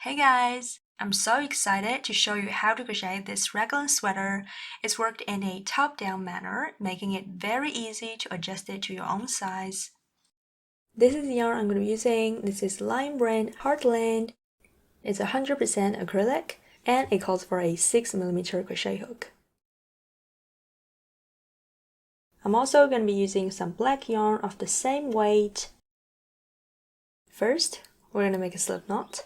Hey guys! I'm so excited to show you how to crochet this raglan sweater. It's worked in a top-down manner, making it very easy to adjust it to your own size. This is the yarn I'm going to be using. This is Lion brand Heartland. It's 100% acrylic and it calls for a 6mm crochet hook. I'm also going to be using some black yarn of the same weight. First, we're going to make a slip knot.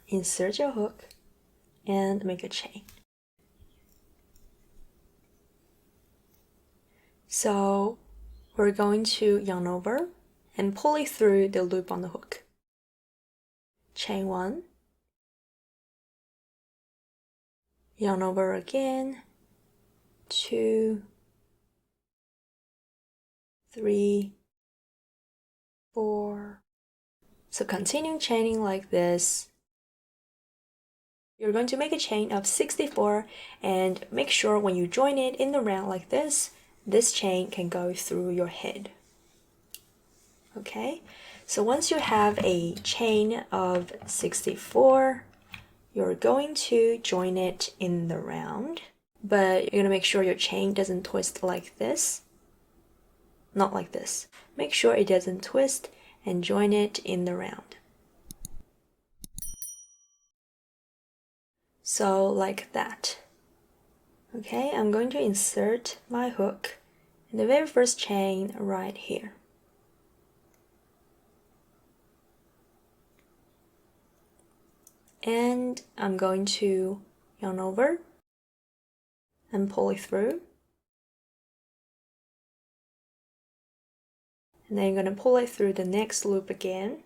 Insert your hook and make a chain. So we're going to yarn over and pull it through the loop on the hook. Chain 1, yarn over again, 2, 3, 4. So continue chaining like this. You're going to make a chain of 64 and make sure when you join it in the round like this chain can go through your head. Okay, so once you have a chain of 64, you're going to join it in the round, but you're going to make sure your chain doesn't twist like this. Not like this. Make sure it doesn't twist and join it in the round. So like that. Okay, I'm going to insert my hook in the very first chain right here. And I'm going to yarn over and pull it through. And then you're going to pull it through the next loop again.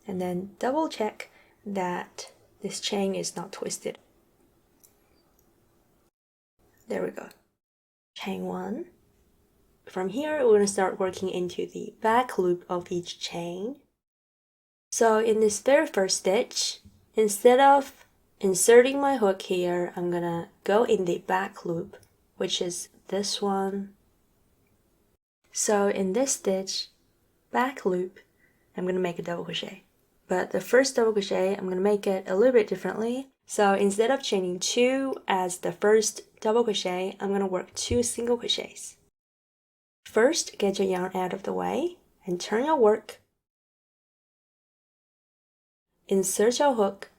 And then double check that this chain is not twisted. There we go. Chain 1. From here, we're going to start working into the back loop of each chain. So in this very first stitch, instead of inserting my hook here, I'm going to go in the back loop, which is this one. So in this stitch, back loop, I'm going to make a double crochet. But the first double crochet, I'm going to make it a little bit differently. So instead of chaining 2 as the first double crochet, I'm going to work 2 single crochets. First, get your yarn out of the way and turn your work. Insert your hook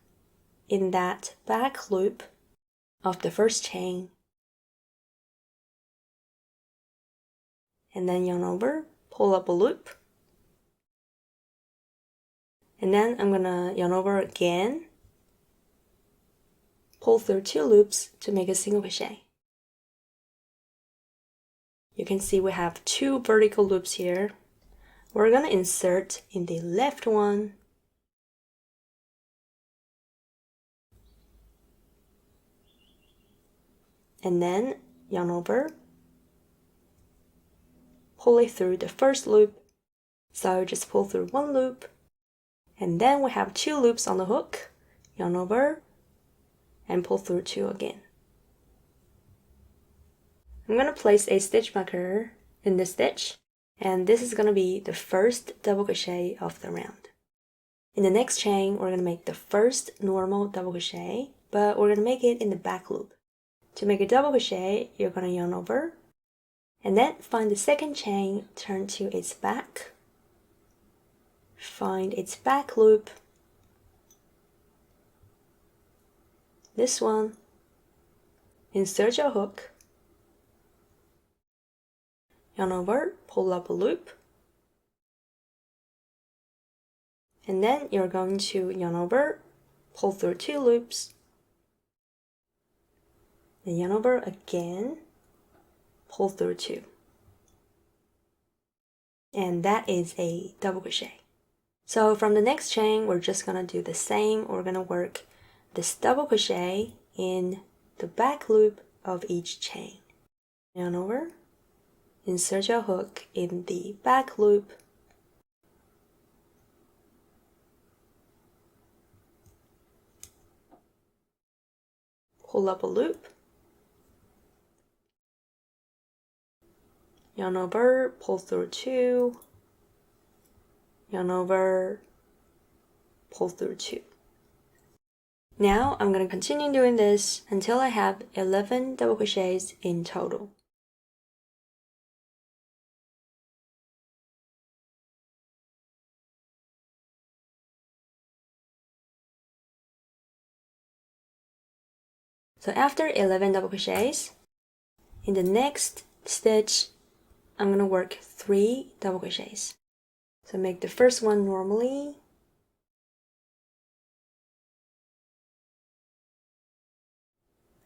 in that back loop of the first chain. And then yarn over, pull up a loop. And then I'm gonna yarn over again, pull through 2 loops to make a single crochet. You can see we have 2 vertical loops here. We're gonna insert in the left one. And then yarn over, pull it through the first loop. So just pull through 1 loop. And then we have 2 loops on the hook, yarn over, and pull through 2 again. I'm going to place a stitch marker in this stitch, and this is going to be the first double crochet of the round. In the next chain, we're going to make the first normal double crochet, but we're going to make it in the back loop. To make a double crochet, you're going to yarn over, and then find the second chain, turn to its back, find its back loop, this one, insert your hook, yarn over, pull up a loop, and then you're going to yarn over, pull through 2 loops, then yarn over again, pull through 2. And that is a double crochet. So from the next chain, we're just going to do the same. We're going to work this double crochet in the back loop of each chain. Yarn over, insert your hook in the back loop, pull up a loop, yarn over, pull through 2, yarn over, pull through 2. Now I'm going to continue doing this until I have 11 double crochets in total. So after 11 double crochets, in the next stitch, I'm going to work 3 double crochets. So make the first one normally,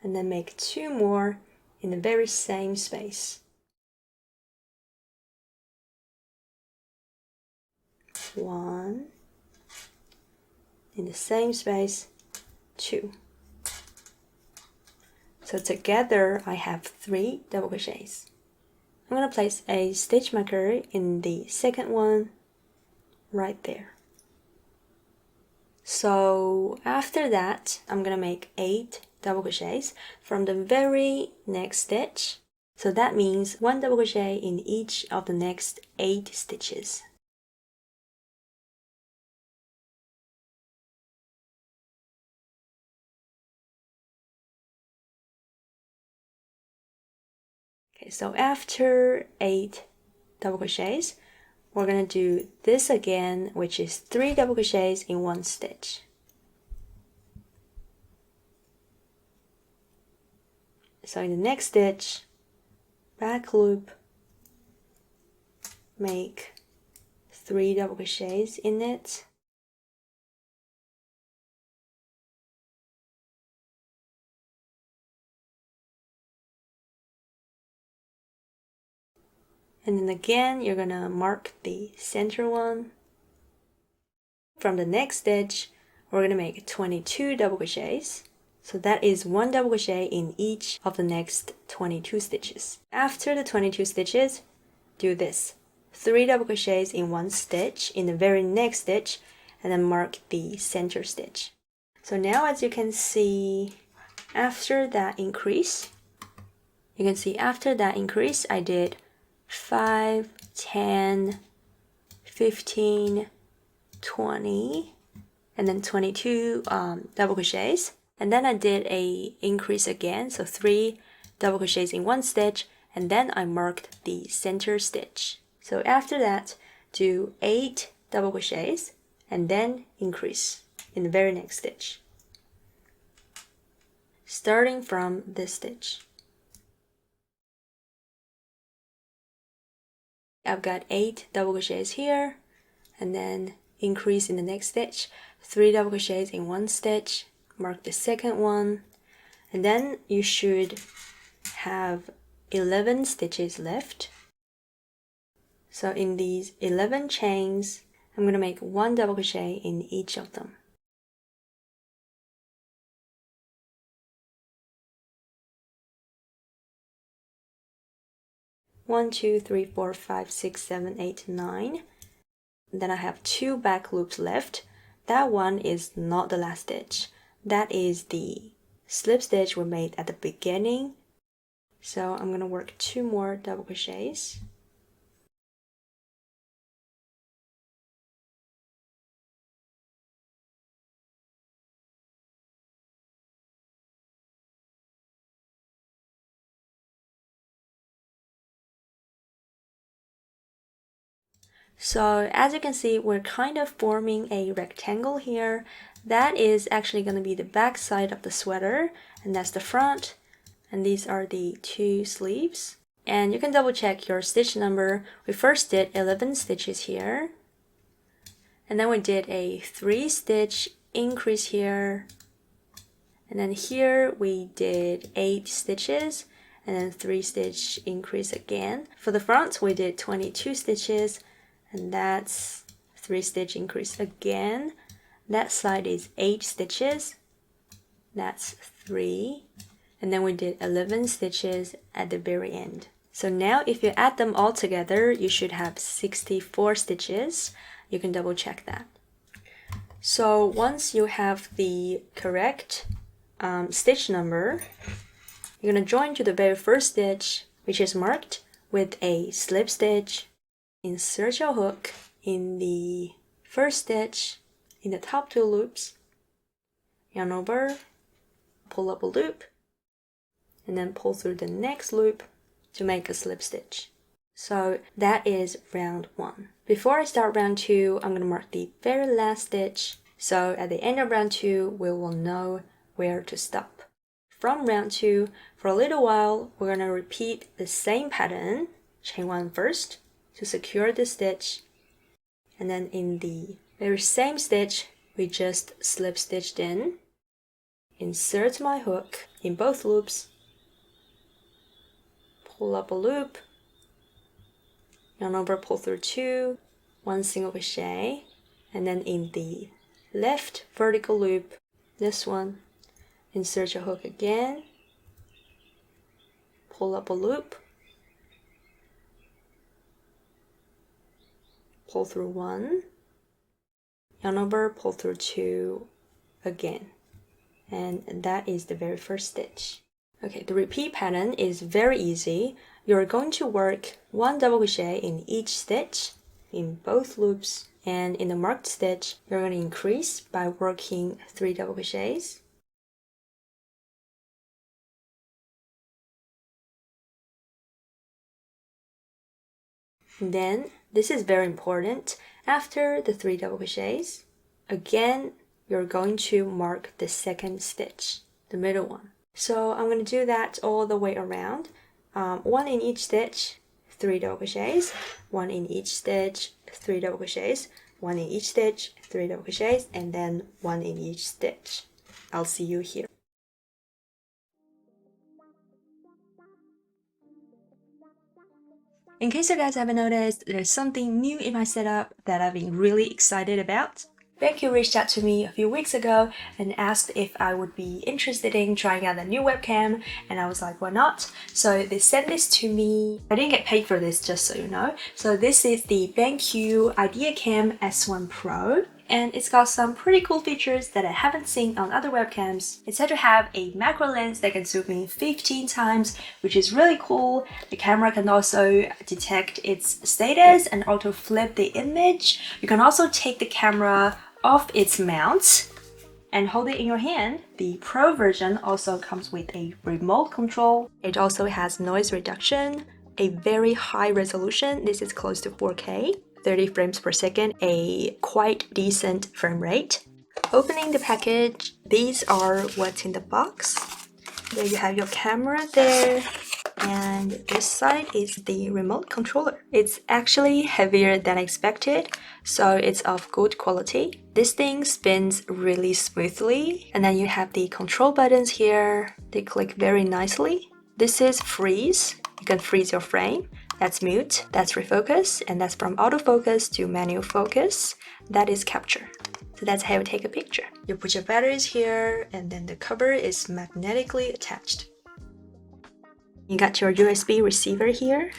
and then make 2 more in the very same space. 1, in the same space, 2. So together I have 3 double crochets. I'm going to place a stitch marker in the second one right there. So after that, I'm going to make 8 double crochets from the very next stitch. So that means 1 double crochet in each of the next 8 stitches. Okay, so after 8 double crochets, we're going to do this again, which is 3 double crochets in 1 stitch. So in the next stitch, back loop, make 3 double crochets in it. And then again, you're gonna mark the center one. From the next stitch, we're gonna make 22 double crochets. So that is 1 double crochet in each of the next 22 stitches. After the 22 stitches, do this. 3 double crochets in 1 stitch in the very next stitch, and then mark the center stitch. So now as you can see, after that increase, I did 5, 10, 15, 20, and then 22 double crochets. And then I did a increase again, so 3 double crochets in 1 stitch, and then I marked the center stitch. So after that, do 8 double crochets, and then increase in the very next stitch, starting from this stitch. I've got 8 double crochets here, and then increase in the next stitch, 3 double crochets in 1 stitch, mark the second one, and then you should have 11 stitches left. So in these 11 chains, I'm going to make 1 double crochet in each of them. One, 2, 3, 4, 5, 6, 7, 8, 9. Then I have 2 back loops left. That one is not the last stitch. That is the slip stitch we made at the beginning. So I'm going to work 2 more double crochets. So as you can see, we're kind of forming a rectangle here. That is actually going to be the back side of the sweater, and that's the front. And these are the 2 sleeves. And you can double check your stitch number. We first did 11 stitches here. And then we did a 3 stitch increase here. And then here we did 8 stitches. And then 3 stitch increase again. For the front, we did 22 stitches. And that's 3 stitch increase again. That side is 8 stitches. That's 3. And then we did 11 stitches at the very end. So now if you add them all together, you should have 64 stitches. You can double check that. So once you have the correct stitch number, you're going to join to the very first stitch, which is marked with a slip stitch. insert your hook in the first stitch in the top 2 loops, yarn over, pull up a loop, and then pull through the next loop to make a slip stitch. So that is round 1. Before I start round 2, I'm going to mark the very last stitch, so at the end of round 2 we will know where to stop. From round 2, for a little while we're going to repeat the same pattern, chain 1 first to secure the stitch, and then in the very same stitch we just slip stitched in, insert my hook in both loops, pull up a loop, yarn over, pull through 2, 1 single crochet, and then in the left vertical loop, this one, insert your hook again, pull up a loop, pull through 1, yarn over, pull through 2 again, and that is the very first stitch. Okay, the repeat pattern is very easy. You're going to work 1 double crochet in each stitch in both loops, and in the marked stitch you're going to increase by working 3 double crochets. And then, this is very important, after the 3 double crochets, again you're going to mark the second stitch, the middle one. So I'm going to do that all the way around. 1 in each stitch, 3 double crochets, 1 in each stitch, 3 double crochets, 1 in each stitch, 3 double crochets, and then 1 in each stitch. I'll see you here. In case you guys haven't noticed, there's something new in my setup that I've been really excited about. BenQ reached out to me a few weeks ago and asked if I would be interested in trying out a new webcam, and I was like, why not? So they sent this to me. I didn't get paid for this, just so you know. So this is the BenQ Ideacam S1 Pro, and it's got some pretty cool features that I haven't seen on other webcams. It's said to have a macro lens that can zoom in 15 times, which is really cool. The camera can also detect its status and auto flip the image. You can also take the camera off its mount and hold it in your hand. The Pro version also comes with a remote control. It also has noise reduction, a very high resolution. This is close to 4K, 30 frames per second, a quite decent frame rate. Opening the package, these are what's in the box. There you have your camera there, and this side is the remote controller. It's actually heavier than expected, so it's of good quality. This thing spins really smoothly, and then you have the control buttons here. They click very nicely. This is freeze. You can freeze your frame. That's mute, that's refocus, and that's from autofocus to manual focus. That is capture. So that's how you take a picture. You put your batteries here, and then the cover is magnetically attached. You got your USB receiver here.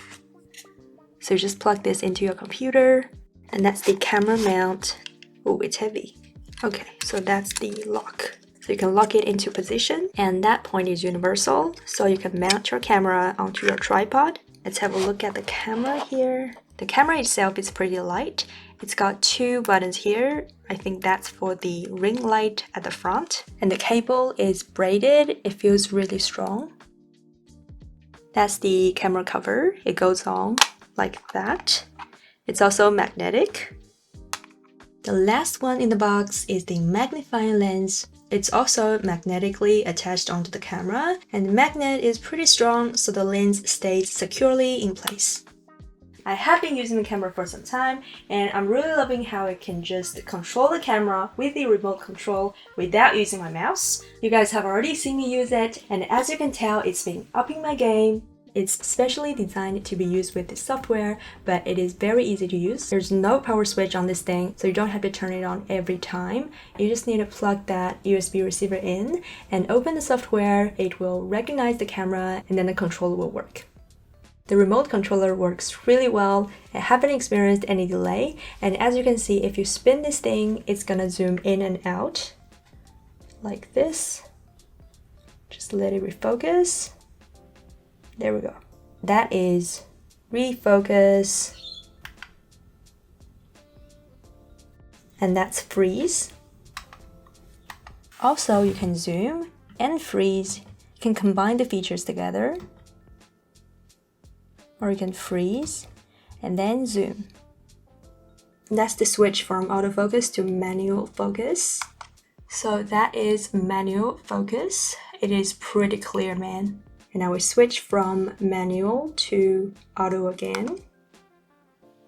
So you just plug this into your computer, and that's the camera mount. Oh, it's heavy. Okay, so that's the lock. So you can lock it into position, and that point is universal, so you can mount your camera onto your tripod. Let's have a look at the camera here. The camera itself is pretty light. It's got 2 buttons here. I think that's for the ring light at the front. And the cable is braided. It feels really strong. That's the camera cover. It goes on like that. It's also magnetic. The last one in the box is the magnifying lens. It's also magnetically attached onto the camera, and the magnet is pretty strong, so the lens stays securely in place. I have been using the camera for some time, and I'm really loving how I can just control the camera with the remote control without using my mouse. You guys have already seen me use it, and as you can tell, it's been upping my game. It's specially designed to be used with this software, but it is very easy to use. There's no power switch on this thing, so you don't have to turn it on every time. You just need to plug that USB receiver in and open the software. It will recognize the camera, and then the controller will work. The remote controller works really well. I haven't experienced any delay, and as you can see, if you spin this thing, it's gonna zoom in and out like this. Just let it refocus. There we go. That is refocus, and that's freeze. Also, you can zoom and freeze. You can combine the features together, or you can freeze and then zoom. That's the switch from autofocus to manual focus. So that is manual focus. It is pretty clear, man. And now we switch from manual to auto again.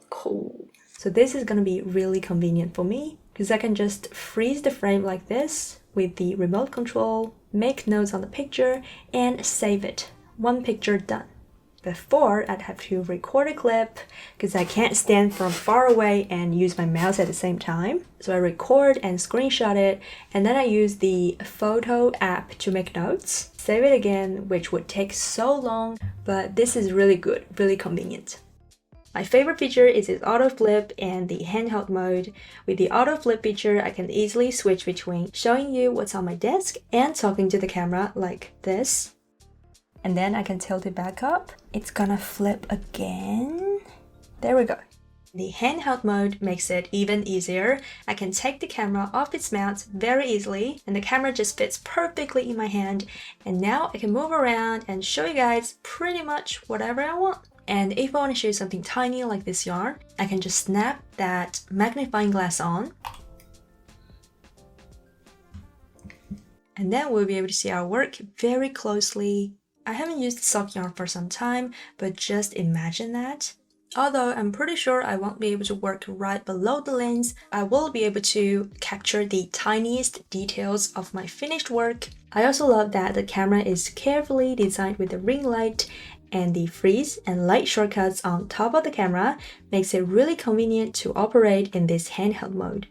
Cool. So this is gonna be really convenient for me because I can just freeze the frame like this with the remote control, make notes on the picture, and save it. One picture done. Before, I'd have to record a clip because I can't stand from far away and use my mouse at the same time. So I record and screenshot it, and then I use the photo app to make notes. Save it again, which would take so long, but this is really good, really convenient. My favorite feature is its auto flip and the handheld mode. With the auto flip feature, I can easily switch between showing you what's on my desk and talking to the camera like this. And then I can tilt it back up. It's gonna flip again. There we go. The handheld mode makes it even easier. I can take the camera off its mount very easily, and the camera just fits perfectly in my hand. And now I can move around and show you guys pretty much whatever I want. And if I want to show you something tiny like this yarn, I can just snap that magnifying glass on. And then we'll be able to see our work very closely. I haven't used sock yarn for some time, but just imagine that. Although I'm pretty sure I won't be able to work right below the lens, I will be able to capture the tiniest details of my finished work. I also love that the camera is carefully designed with the ring light, and the freeze and light shortcuts on top of the camera makes it really convenient to operate in this handheld mode.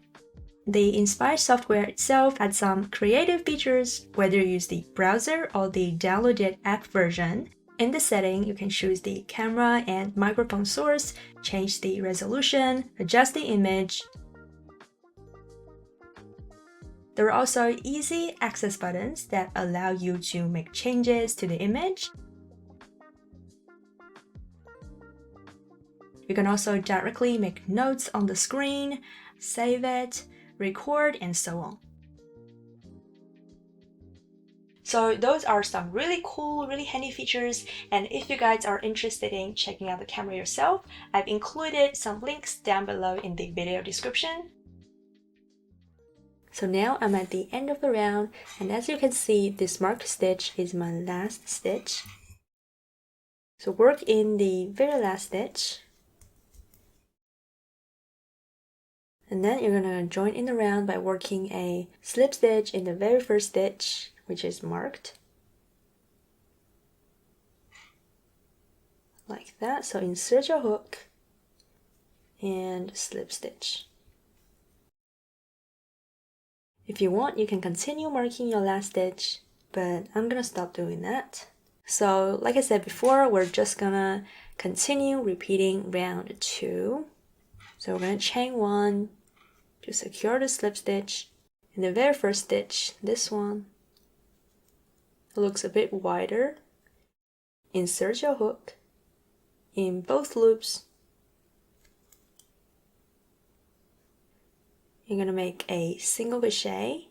The Inspire software itself had some creative features, whether you use the browser or the downloaded app version. In the setting, you can choose the camera and microphone source, change the resolution, adjust the image. There are also easy access buttons that allow you to make changes to the image. You can also directly make notes on the screen, save it, record, and so on. So those are some really cool, really handy features, and if you guys are interested in checking out the camera yourself, I've included some links down below in the video description. So now I'm at the end of the round, and as you can see, this marked stitch is my last stitch. So work in the very last stitch. And then you're gonna join in the round by working a slip stitch in the very first stitch, which is marked. Like that. So insert your hook and slip stitch. If you want, you can continue marking your last stitch, but I'm gonna stop doing that. So like I said before, we're just gonna continue repeating round 2. So we're gonna chain 1 to secure the slip stitch. In the very first stitch, this one, it looks a bit wider. Insert your hook in both loops. You're gonna make a single crochet,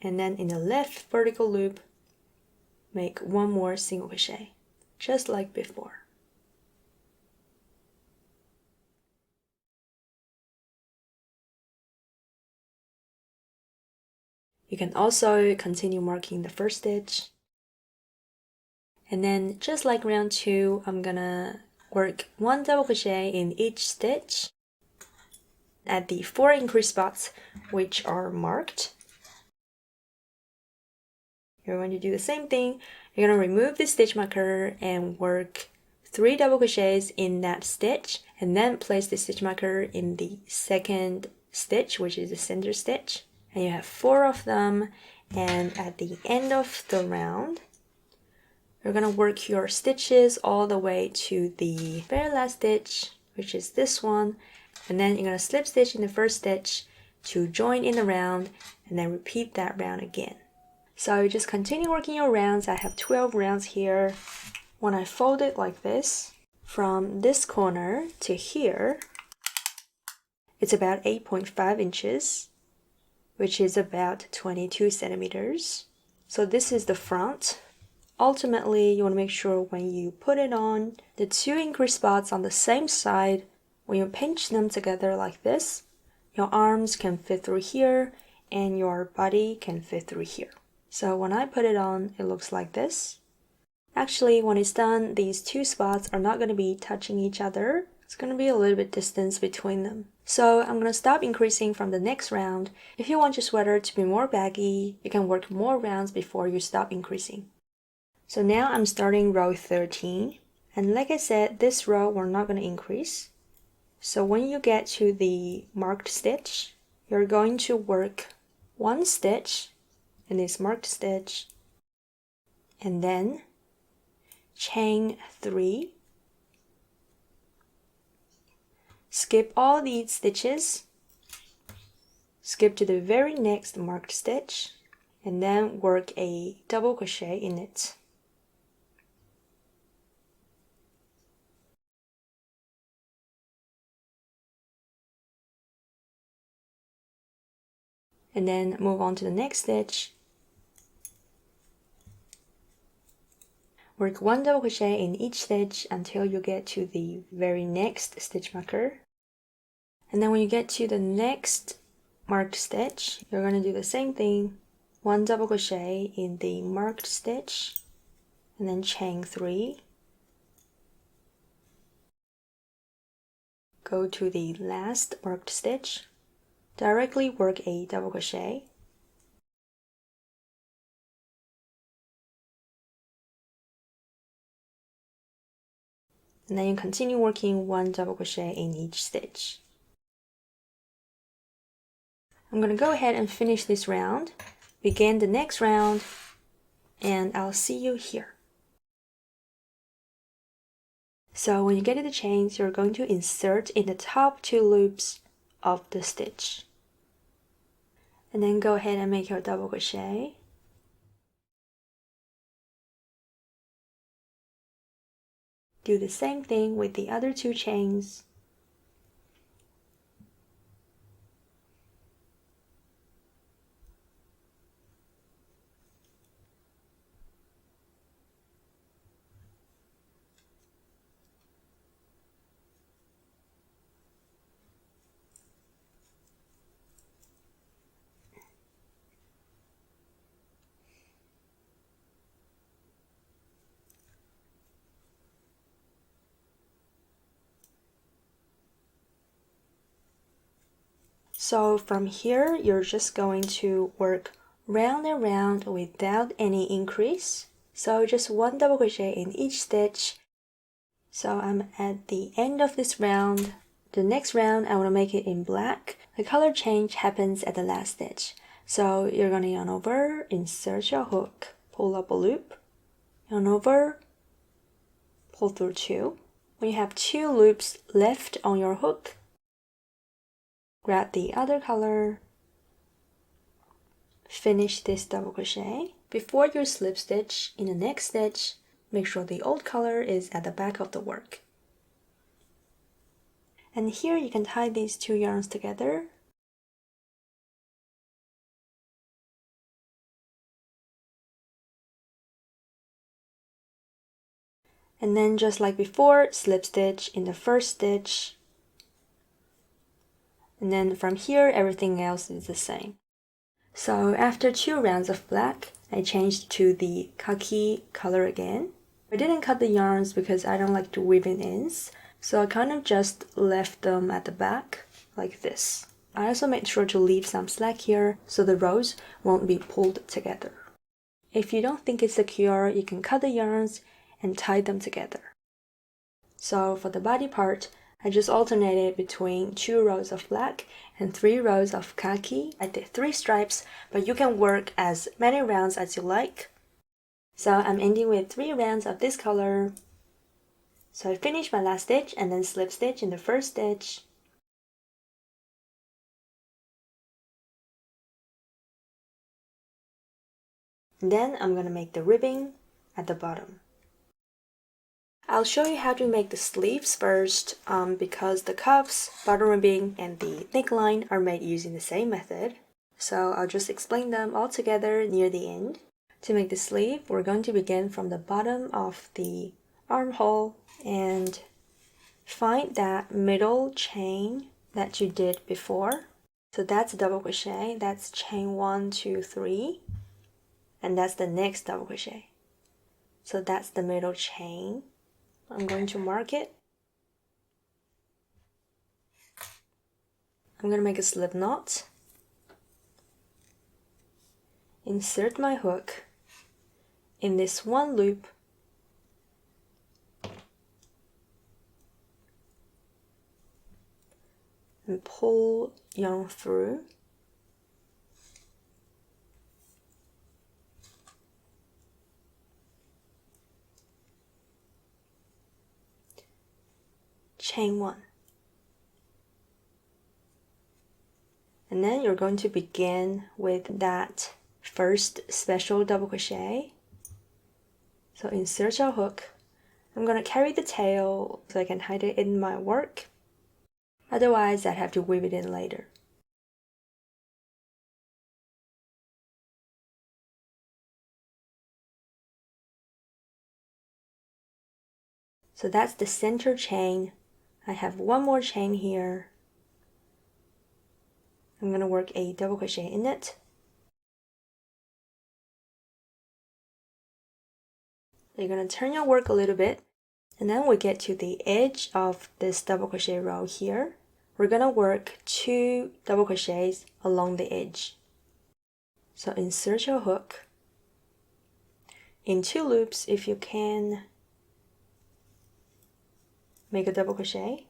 and then in the left vertical loop, make one more single crochet, just like before. You can also continue marking the first stitch. And then just like round 2, I'm gonna work 1 double crochet in each stitch at the 4 increase spots which are marked. You're going to do the same thing. You're going to remove the stitch marker and work 3 double crochets in that stitch, and then place the stitch marker in the second stitch, which is the center stitch. And you have 4 of them, and at the end of the round, you're going to work your stitches all the way to the very last stitch, which is this one, and then you're going to slip stitch in the first stitch to join in the round, and then repeat that round again. So just continue working your rounds. I have 12 rounds here. When I fold it like this, from this corner to here, It's about 8.5 inches, which is about 22 centimeters. So this is the front. Ultimately, you want to make sure when you put it on, the two increase spots on the same side, when you pinch them together like this, your arms can fit through here and your body can fit through here. So when I put it on, it looks like this. Actually, when it's done, these two spots are not going to be touching each other. It's going to be a little bit distance between them. So I'm going to stop increasing from the next round. If you want your sweater to be more baggy, you can work more rounds before you stop increasing. So now I'm starting row 13. And like I said, this row we're not going to increase. So when you get to the marked stitch, you're going to work one stitch in this marked stitch, and then chain 3, skip all these stitches, skip to the very next marked stitch, and then work a double crochet in it. And then move on to the next stitch, work one double crochet in each stitch until you get to the very next stitch marker. And then when you get to the next marked stitch, you're going to do the same thing, one double crochet in the marked stitch, and then chain 3, go to the last marked stitch, directly work a double crochet, and then you continue working one double crochet in each stitch. I'm going to go ahead and finish this round, begin the next round, and I'll see you here. So when you get to the chains, you're going to insert in the top 2 loops of the stitch. And then go ahead and make your double crochet. Do the same thing with the other 2 chains. So from here, you're just going to work round and round without any increase. So just one double crochet in each stitch. So I'm at the end of this round. The next round, I want to make it in black. The color change happens at the last stitch. So you're going to yarn over, insert your hook, pull up a loop, yarn over, pull through 2. When you have 2 loops left on your hook, grab the other color, finish this double crochet. Before you slip stitch in the next stitch, make sure the old color is at the back of the work. And here you can tie these 2 yarns together. And then just like before, slip stitch in the first stitch. And then from here, everything else is the same. So after 2 rounds of black, I changed to the khaki color again. I didn't cut the yarns because I don't like to weave in ends, so I kind of just left them at the back like this. I also made sure to leave some slack here so the rows won't be pulled together. If you don't think it's secure, you can cut the yarns and tie them together. So for the body part, I just alternated between 2 rows of black and 3 rows of khaki. I did 3 stripes, but you can work as many rounds as you like. So I'm ending with 3 rounds of this color. So I finished my last stitch and then slip stitch in the first stitch. And then I'm going to make the ribbing at the bottom. I'll show you how to make the sleeves first because the cuffs, bottom ribbing, and the neckline are made using the same method. So I'll just explain them all together near the end. To make the sleeve, we're going to begin from the bottom of the armhole and find that middle chain that you did before. So that's a double crochet, that's chain 1, 2, 3, and that's the next double crochet. So that's the middle chain. I'm going to mark it. I'm going to make a slip knot. Insert my hook in this one loop and pull yarn through. Chain 1. And then you're going to begin with that first special double crochet. So insert your hook. I'm going to carry the tail so I can hide it in my work. Otherwise, I'd have to weave it in later. So that's the center chain. I have one more chain here. I'm going to work a double crochet in it. You're going to turn your work a little bit, and then we get to the edge of this double crochet row here. We're going to work 2 double crochets along the edge. So insert your hook in 2 loops if you can. Make a double crochet.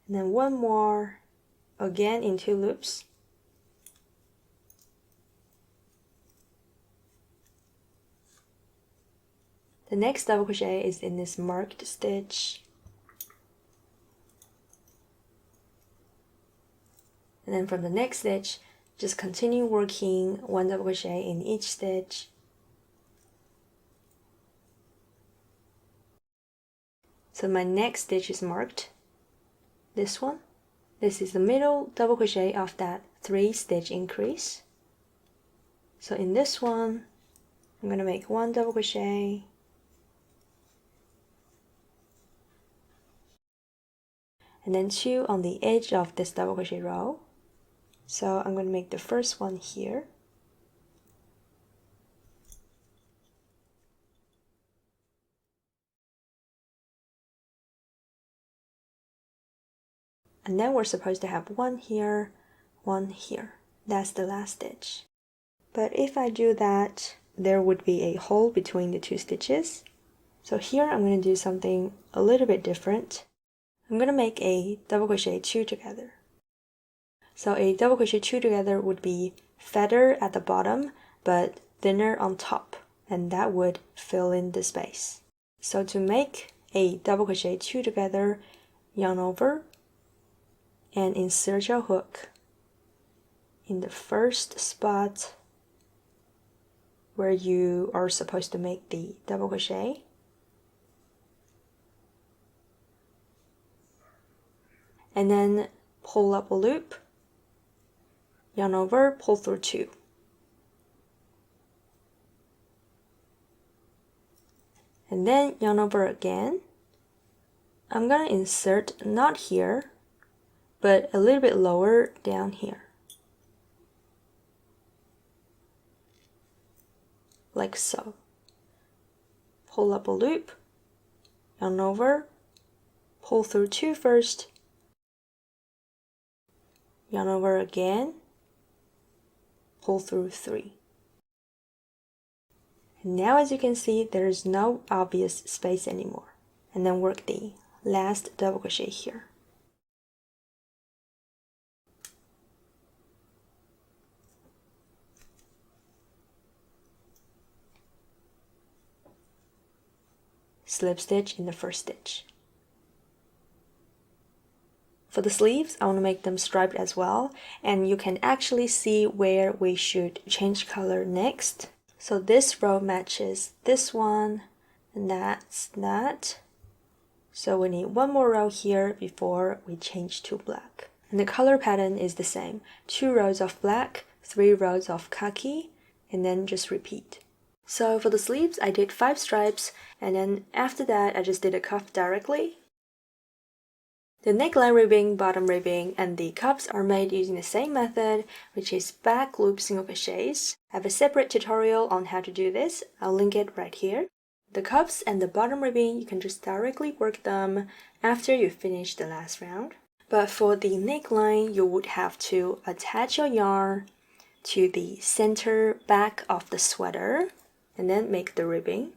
And then one more, again in 2 loops. The next double crochet is in this marked stitch. And then from the next stitch, just continue working 1 double crochet in each stitch. So my next stitch is marked. This one. This is the middle double crochet of that 3-stitch increase. So in this one, I'm going to make 1 double crochet. And then 2 on the edge of this double crochet row. So I'm going to make the first one here. And then we're supposed to have 1 here, 1 here. That's the last stitch. But if I do that, there would be a hole between the 2 stitches. So here I'm going to do something a little bit different. I'm going to make a double crochet 2 together. So a double crochet 2 together would be fatter at the bottom, but thinner on top, and that would fill in the space. So to make a double crochet 2 together, yarn over, and insert your hook in the first spot where you are supposed to make the double crochet. And then pull up a loop, yarn over, pull through 2. And then yarn over again. I'm going to insert not here, but a little bit lower down here. Like so. Pull up a loop, yarn over, pull through 2 first, yarn over again, pull through 3. And now as you can see, there is no obvious space anymore. And then work the last double crochet here. Slip stitch in the first stitch. For the sleeves, I want to make them striped as well, and you can actually see where we should change color next. So this row matches this one, and that's that. So we need one more row here before we change to black. And the color pattern is the same. 2 rows of black, 3 rows of khaki, and then just repeat. So for the sleeves, I did 5 stripes, and then after that, I just did a cuff directly. The neckline ribbing, bottom ribbing, and the cuffs are made using the same method, which is back loop single crochets. I have a separate tutorial on how to do this. I'll link it right here. The cuffs and the bottom ribbing, you can just directly work them after you finish the last round. But for the neckline, you would have to attach your yarn to the center back of the sweater and then make the ribbing.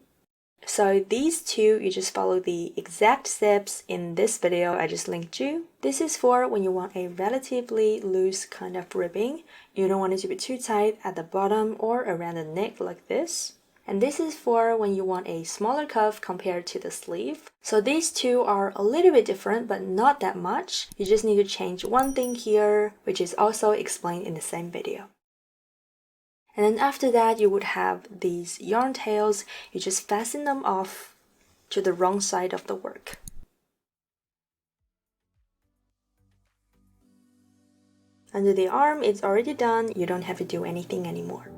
So these two, you just follow the exact steps in this video I just linked you. This is for when you want a relatively loose kind of ribbing. You don't want it to be too tight at the bottom or around the neck like this. And this is for when you want a smaller cuff compared to the sleeve. So these two are a little bit different, but not that much. You just need to change one thing here, which is also explained in the same video. And then after that, you would have these yarn tails. You just fasten them off to the wrong side of the work. Under the arm, it's already done. You don't have to do anything anymore.